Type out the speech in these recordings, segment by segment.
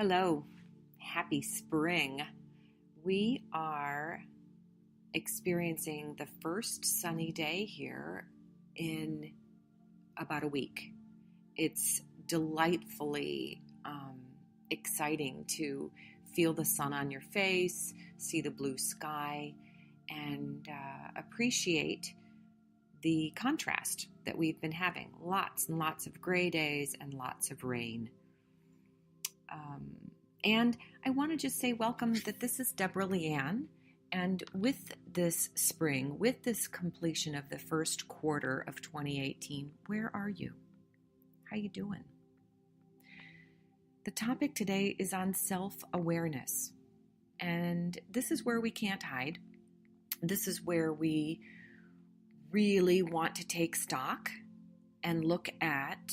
Hello, happy spring. We are experiencing the first sunny day here in about a week. It's delightfully exciting to feel the sun on your face, see the blue sky, and appreciate the contrast that we've been having. Lots and lots of gray days and lots of rain. And I want to just say welcome, that this is Deborah Leanne, and with this spring, with this completion of the first quarter of 2018, where are you? How you doing? The topic today is on self-awareness, and this is where we can't hide. This is where we really want to take stock and look at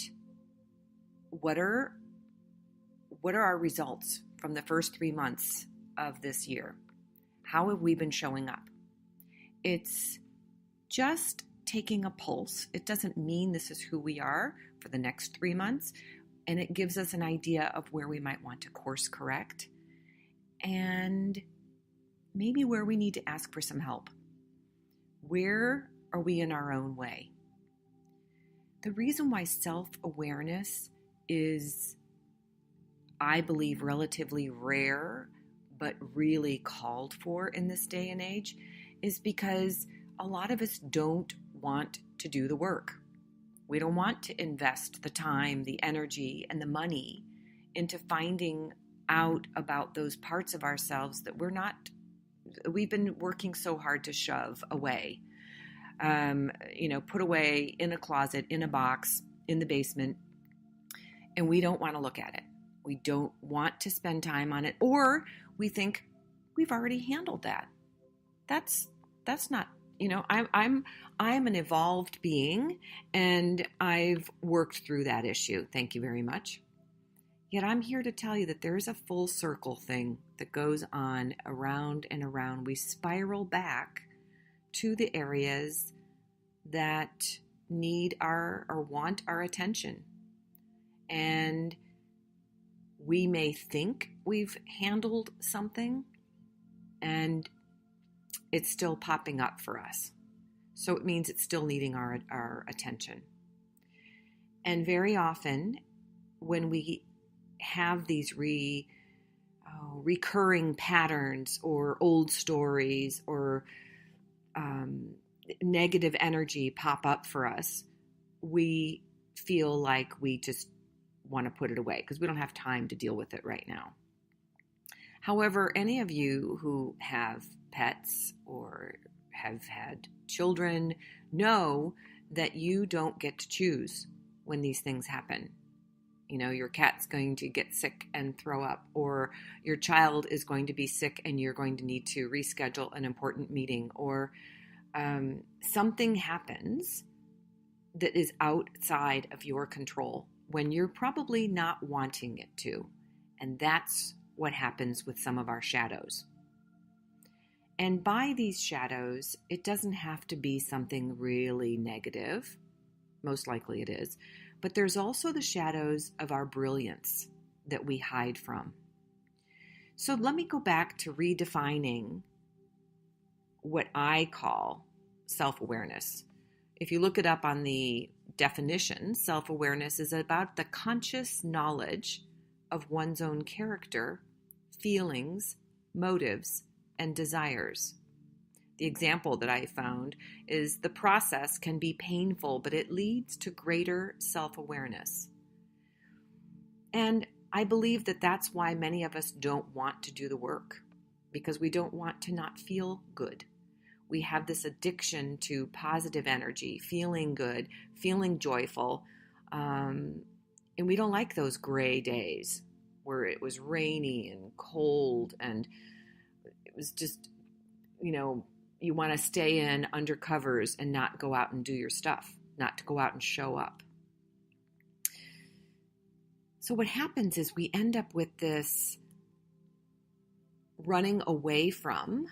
what are our results from the first 3 months of this year? How have we been showing up? It's just taking a pulse. It doesn't mean this is who we are for the next 3 months, and it gives us an idea of where we might want to course correct and maybe where we need to ask for some help. Where are we in our own way? The reason why self-awareness is, I believe, relatively rare, but really called for in this day and age, is because a lot of us don't want to do the work. We don't want to invest the time, the energy, and the money into finding out about those parts of ourselves that we've been working so hard to shove away. Put away in a closet, in a box, in the basement, and we don't want to look at it. We don't want to spend time on it, or we think we've already handled that. That's not, I'm an evolved being, and I've worked through that issue. Thank you very much. Yet I'm here to tell you that there's a full circle thing that goes on around and around. We spiral back to the areas that need or want our attention. And we may think we've handled something, and it's still popping up for us. So it means it's still needing our attention. And very often, when we have these recurring patterns or old stories or negative energy pop up for us, we feel like we just want to put it away because we don't have time to deal with it right now. However, any of you who have pets or have had children know that you don't get to choose when these things happen. Your cat's going to get sick and throw up, or your child is going to be sick and you're going to need to reschedule an important meeting, or something happens that is outside of your control when you're probably not wanting it to. And that's what happens with some of our shadows. And by these shadows, it doesn't have to be something really negative. Most likely it is. But there's also the shadows of our brilliance that we hide from. So let me go back to redefining what I call self-awareness. If you look it up on the definition, self-awareness is about the conscious knowledge of one's own character, feelings, motives, and desires. The example that I found is the process can be painful, but it leads to greater self-awareness. And I believe that that's why many of us don't want to do the work, because we don't want to not feel good. We have this addiction to positive energy, feeling good, feeling joyful, and we don't like those gray days where it was rainy and cold, and it was just, you want to stay in under covers and not go out and do your stuff, not to go out and show up. So what happens is we end up with this running away from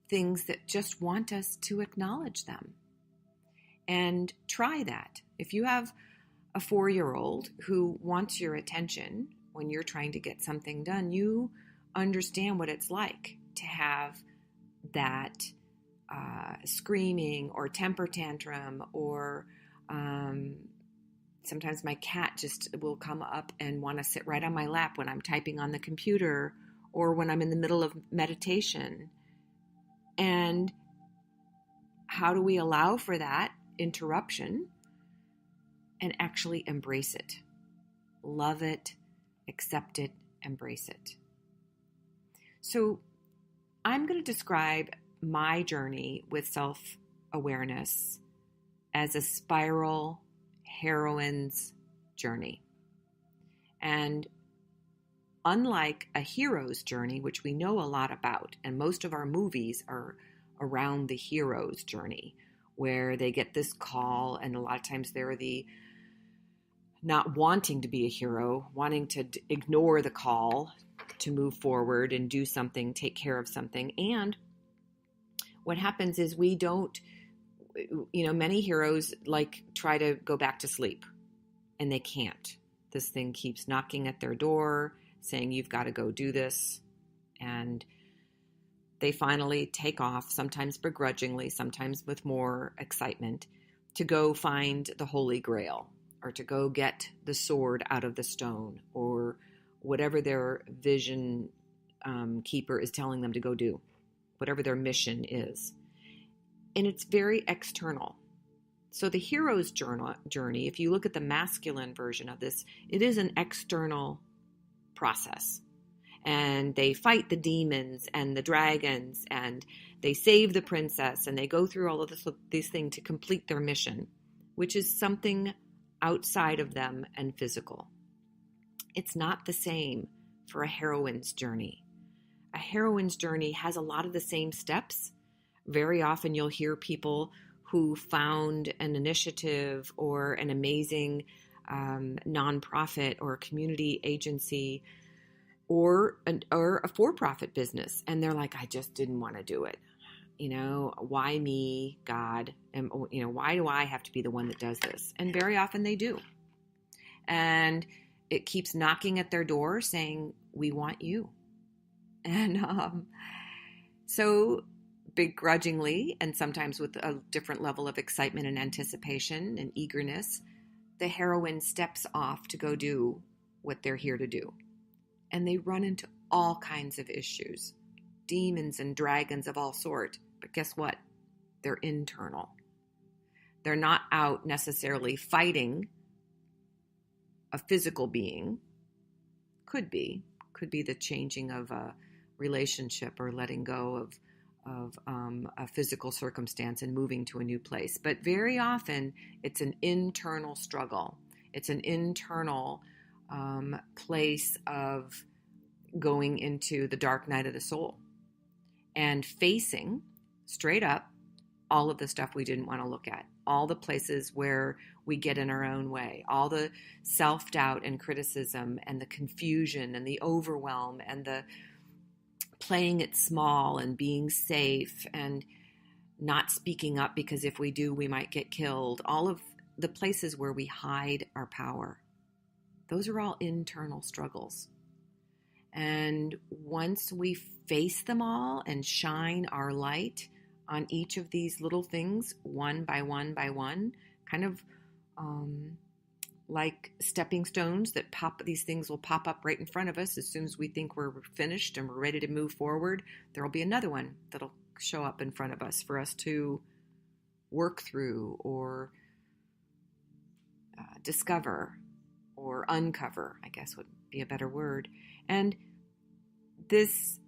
things that just want us to acknowledge them. And try that. If you have a 4-year-old who wants your attention, when you're trying to get something done, you understand what it's like to have that screaming or temper tantrum, or sometimes my cat just will come up and want to sit right on my lap when I'm typing on the computer or when I'm in the middle of meditation. And how do we allow for that interruption and actually embrace it? Love it, accept it, embrace it. So I'm going to describe my journey with self-awareness as a spiral heroine's journey. And unlike a hero's journey, which we know a lot about, and most of our movies are around the hero's journey, where they get this call, and a lot of times they're the not wanting to be a hero, wanting to ignore the call to move forward and do something, take care of something. And what happens is we don't, many heroes try to go back to sleep, and they can't. This thing keeps knocking at their door saying, you've got to go do this. And they finally take off, sometimes begrudgingly, sometimes with more excitement, to go find the Holy Grail, or to go get the sword out of the stone, or whatever their vision keeper is telling them to go do, whatever their mission is. And it's very external. So the hero's journey, if you look at the masculine version of this, it is an external process. And they fight the demons and the dragons, and they save the princess, and they go through all of these things to complete their mission, which is something outside of them and physical. It's not the same for a heroine's journey. A heroine's journey has a lot of the same steps. Very often you'll hear people who found an initiative or an amazing nonprofit or community agency or a for-profit business, and they're like, I just didn't want to do it. Why me, God? And why do I have to be the one that does this? And very often they do. And it keeps knocking at their door saying, we want you. And so begrudgingly, and sometimes with a different level of excitement and anticipation and eagerness, the heroine steps off to go do what they're here to do. And they run into all kinds of issues, demons and dragons of all sort. But guess what? They're internal. They're not out necessarily fighting a physical being. Could be the changing of a relationship or letting go of a physical circumstance and moving to a new place. But very often it's an internal struggle. It's an internal place of going into the dark night of the soul and facing straight up all of the stuff we didn't want to look at, all the places where we get in our own way, all the self-doubt and criticism and the confusion and the overwhelm and the playing it small and being safe and not speaking up because if we do, we might get killed. All of the places where we hide our power. Those are all internal struggles. And once we face them all and shine our light on each of these little things, one by one by one, kind of like stepping stones that these things will pop up right in front of us as soon as we think we're finished and we're ready to move forward. There will be another one that'll show up in front of us for us to work through or discover or uncover, I guess would be a better word. And this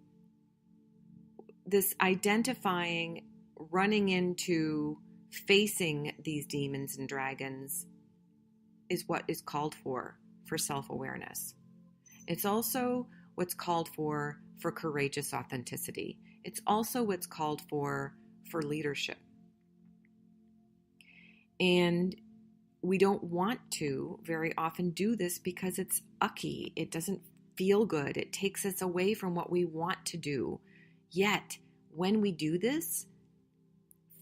identifying, running into, facing these demons and dragons is what is called for self-awareness. It's also what's called for courageous authenticity. It's also what's called for leadership. And we don't want to very often do this because it's ucky. It doesn't feel good. It takes us away from what we want to do. Yet, when we do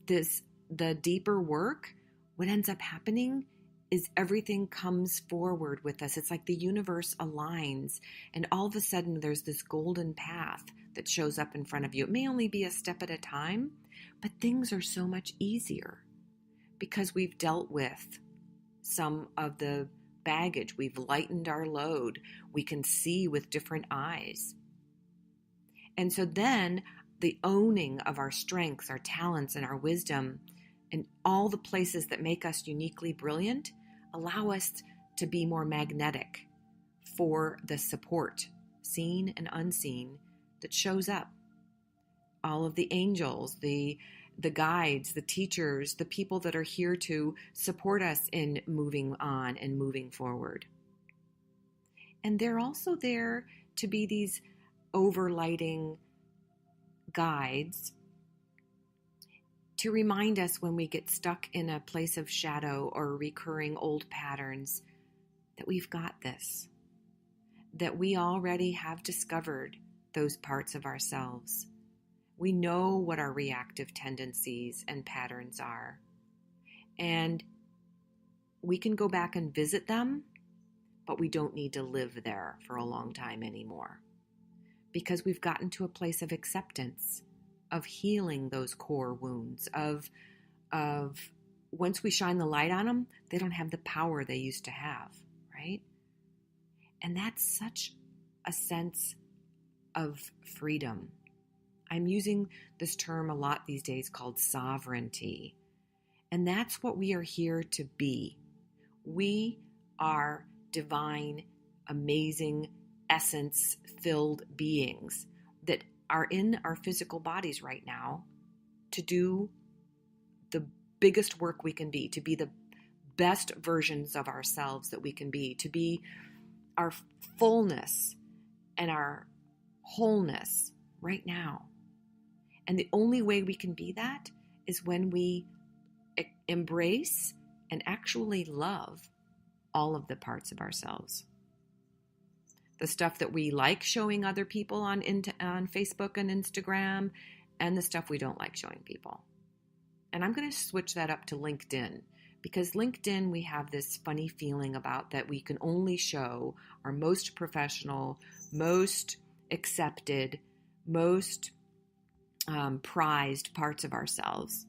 the deeper work, what ends up happening is everything comes forward with us. It's like the universe aligns, and all of a sudden there's this golden path that shows up in front of you. It may only be a step at a time, but things are so much easier because we've dealt with some of the baggage. We've lightened our load. We can see with different eyes. And so then the owning of our strengths, our talents, and our wisdom, and all the places that make us uniquely brilliant, allow us to be more magnetic for the support, seen and unseen, that shows up. All of the angels, the guides, the teachers, the people that are here to support us in moving on and moving forward. And they're also there to be these overlighting guides to remind us when we get stuck in a place of shadow or recurring old patterns that we've got this, that we already have discovered those parts of ourselves. We know what our reactive tendencies and patterns are, and we can go back and visit them, but we don't need to live there for a long time anymore, because we've gotten to a place of acceptance, of healing those core wounds, of once we shine the light on them, they don't have the power they used to have, right? And that's such a sense of freedom. I'm using this term a lot these days called sovereignty. And that's what we are here to be. We are divine, amazing, essence-filled beings that are in our physical bodies right now to do the biggest work we can be, to be the best versions of ourselves that we can be, to be our fullness and our wholeness right now. And the only way we can be that is when we embrace and actually love all of the parts of ourselves. The stuff that we like showing other people on Facebook and Instagram, and the stuff we don't like showing people. And I'm going to switch that up to LinkedIn, because LinkedIn, we have this funny feeling about that we can only show our most professional, most accepted, most prized parts of ourselves,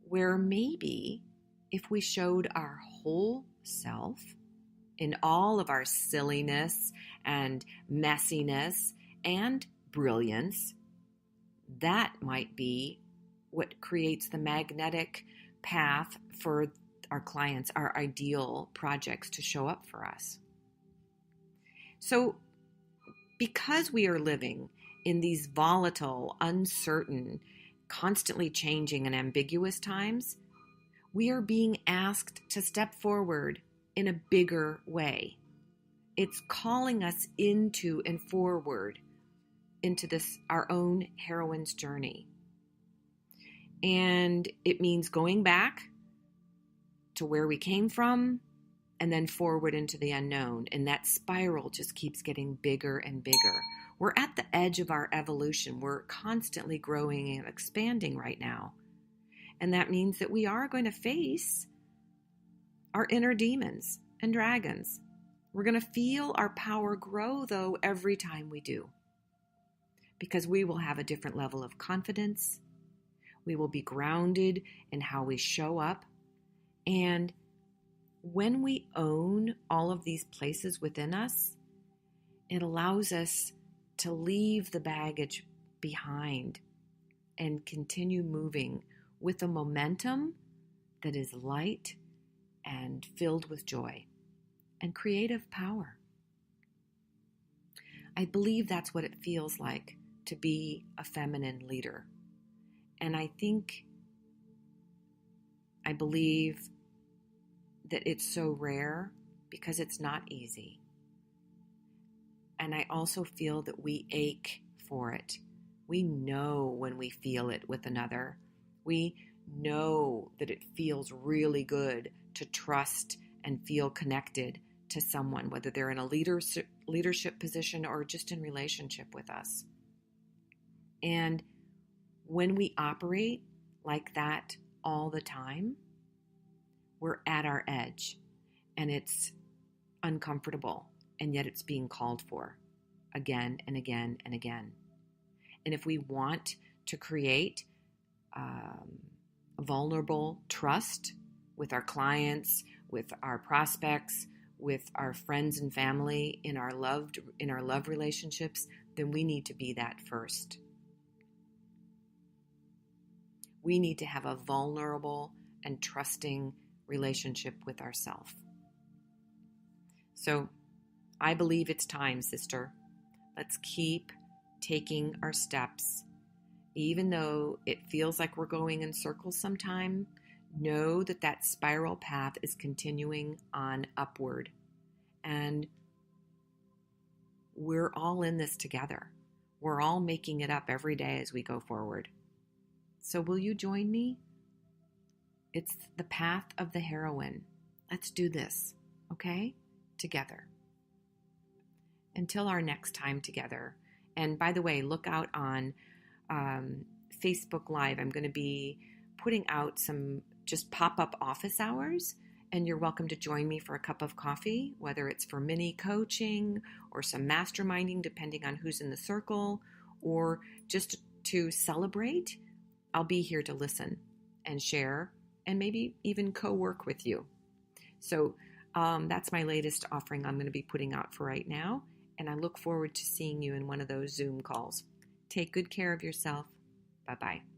where maybe if we showed our whole self in all of our silliness and messiness and brilliance, that might be what creates the magnetic path for our clients, our ideal projects to show up for us. So because we are living in these volatile, uncertain, constantly changing and ambiguous times, we are being asked to step forward in a bigger way. It's calling us into and forward into this, our own heroine's journey. And it means going back to where we came from and then forward into the unknown. And that spiral just keeps getting bigger and bigger. We're at the edge of our evolution. We're constantly growing and expanding right now. And that means that we are going to face our inner demons and dragons. We're going to feel our power grow, though, every time we do. Because we will have a different level of confidence. We will be grounded in how we show up. And when we own all of these places within us, it allows us to leave the baggage behind and continue moving with a momentum that is light and filled with joy and creative power. I believe that's what it feels like to be a feminine leader. And I believe that it's so rare because it's not easy. And I also feel that we ache for it. We know when we feel it with another. We know that it feels really good to trust and feel connected to someone, whether they're in a leadership position or just in relationship with us. And when we operate like that all the time, we're at our edge. and it's uncomfortable, and yet it's being called for again and again and again. And if we want to create vulnerable trust with our clients, with our prospects, with our friends and family, in our love relationships, then we need to be that first. We need to have a vulnerable and trusting relationship with ourselves. So I believe it's time, sister. Let's keep taking our steps. Even though it feels like we're going in circles sometime, know that that spiral path is continuing on upward. And we're all in this together. We're all making it up every day as we go forward. So will you join me? It's the path of the heroine. Let's do this, okay? Together. Until our next time together. And by the way, look out on Facebook Live. I'm going to be putting out some just pop-up office hours, and you're welcome to join me for a cup of coffee, whether it's for mini coaching or some masterminding, depending on who's in the circle, or just to celebrate. I'll be here to listen and share and maybe even co-work with you. So that's my latest offering I'm going to be putting out for right now, and I look forward to seeing you in one of those Zoom calls. Take good care of yourself. Bye-bye.